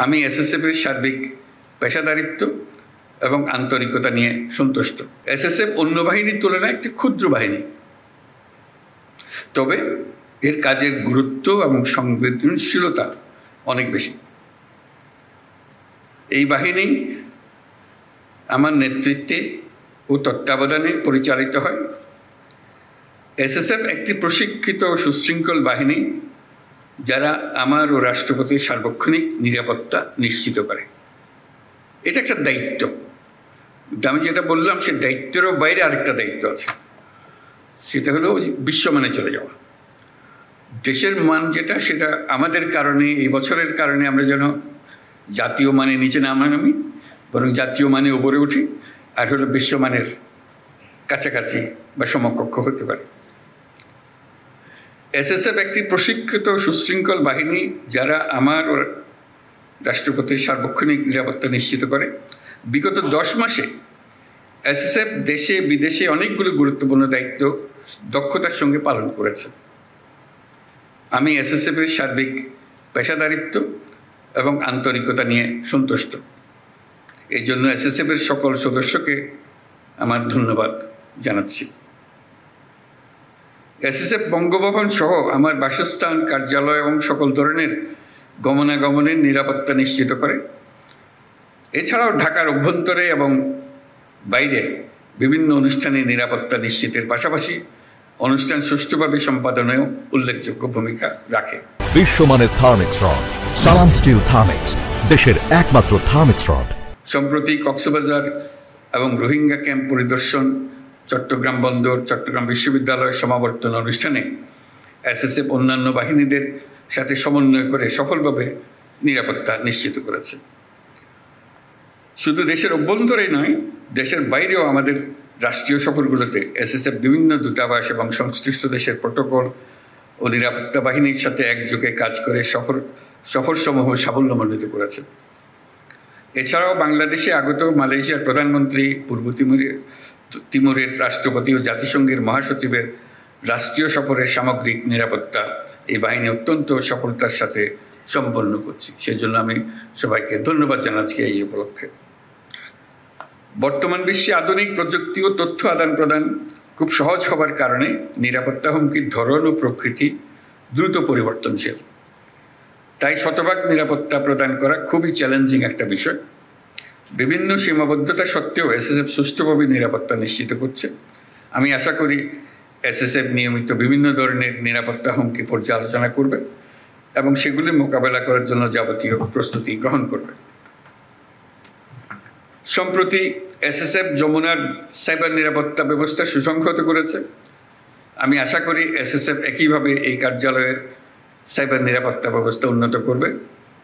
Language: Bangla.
আমি এসএসএফের সার্বিক পেশাদারিত্ব এবং আন্তরিকতা নিয়ে সন্তুষ্ট। এসএসএফ অন্য বাহিনীর তুলনায় একটি ক্ষুদ্র বাহিনী, তবে এর কাজের গুরুত্ব এবং সংবেদনশীলতা অনেক বেশি। এই বাহিনী আমার নেতৃত্বে ও তত্ত্বাবধানে পরিচালিত হয়। এসএসএফ একটি প্রশিক্ষিত ও সুশৃঙ্খল বাহিনী যারা আমার ও রাষ্ট্রপতির সার্বক্ষণিক নিরাপত্তা নিশ্চিত করে। এটা একটা দায়িত্ব। আমি যেটা বললাম সে দায়িত্বেরও বাইরে আরেকটা দায়িত্ব আছে, সেটা হলো বিশ্বমানে চলে যাওয়া। দেশের মান যেটা, সেটা আমাদের কারণে, এই বছরের কারণে আমরা যেন জাতীয় মানে নিচে না নামি, বরং জাতীয় মানে উপরে উঠি, আর হলো বিশ্বমানের কাছাকাছি বা সমকক্ষ হতে পারে। এসএসএফ একটি প্রশিক্ষিত সুশৃঙ্খল বাহিনী যারা আমার ও রাষ্ট্রপতির সার্বক্ষণিক নিরাপত্তা নিশ্চিত করে। বিগত 10 মাসে এসএসএফ দেশে বিদেশে অনেকগুলো গুরুত্বপূর্ণ দায়িত্ব দক্ষতার সঙ্গে পালন করেছে। আমি এসএসএফের সার্বিক পেশাদারিত্ব এবং আন্তরিকতা নিয়ে সন্তুষ্ট। এই জন্য এসএসএফের সকল সদস্যকে আমার ধন্যবাদ জানাচ্ছি। এসএসএফ বঙ্গভবন সহ আমার বাসস্থান, কার্যালয় এবং সকল ধরনের গমনাগমনের নিরাপত্তা নিশ্চিত করে। এছাড়াও ঢাকার অভ্যন্তরে এবং বাইরে বিভিন্ন অনুষ্ঠানে নিরাপত্তা নিশ্চিতের পাশাপাশি অনুষ্ঠান সুষ্ঠুভাবে সম্পাদনেও উল্লেখযোগ্য ভূমিকা রাখে। বিশ্বমানের থার্মিক্স রড, সালাম স্টিল থার্মিক্স, দেশের একমাত্র থার্মিক্স রড। সম্প্রতি কক্সবাজার এবং রোহিঙ্গা ক্যাম্প পরিদর্শন, চট্টগ্রাম বন্দর, চট্টগ্রাম বিশ্ববিদ্যালয় সমাবর্তন অনুষ্ঠানে এসএসএফ অন্যান্য বাহিনীদের সাথে সমন্বয় করে সফলভাবে নিরাপত্তা নিশ্চিত করেছে। শুধু দেশের অভ্যন্তরেই নয়, দেশের বাইরেও আমাদের রাষ্ট্রীয় সফরগুলোতে এসএসএফ বিভিন্ন দূতাবাস এবং সংশ্লিষ্ট দেশের প্রটোকল ও নিরাপত্তা বাহিনীর সাথে একযোগে কাজ করে সফরসমূহ সাফল্যমণ্ডিত করেছে। এছাড়াও বাংলাদেশে আগত মালয়েশিয়ার প্রধানমন্ত্রী, পূর্ব তিমুরের রাষ্ট্রপতি ও জাতিসংঘের মহাসচিবের রাষ্ট্রীয় সফরের সামগ্রিক নিরাপত্তা এই বাহিনী অত্যন্ত সফলতার সাথে সম্পন্ন করছে। সেই জন্য আমি সবাইকে ধন্যবাদ জানাচ্ছি এই উপলক্ষে। বর্তমান বিশ্বে আধুনিক প্রযুক্তি ও তথ্য আদান প্রদান খুব সহজ হবার কারণে নিরাপত্তা হুমকির ধরন ও প্রকৃতি দ্রুত পরিবর্তনশীল। তাই শতভাগ নিরাপত্তা প্রদান করা খুবই চ্যালেঞ্জিং একটা বিষয়। বিভিন্ন সীমাবদ্ধতা সত্ত্বেও এসএসএফ সুষ্ঠুভাবে নিরাপত্তা নিশ্চিত করছে। আমি আশা করি এসএসএফ নিয়মিত বিভিন্ন ধরনের নিরাপত্তা হুমকি পর্যালোচনা করবে এবং সেগুলি মোকাবেলা করার জন্য যাবতীয় প্রস্তুতি গ্রহণ করবে। সম্প্রতি এসএসএফ যমুনার সাইবার নিরাপত্তা ব্যবস্থা সুসংহত করেছে। আমি আশা করি এসএসএফ একইভাবে এই কার্যালয়ের সাইবার নিরাপত্তা ব্যবস্থা উন্নত করবে।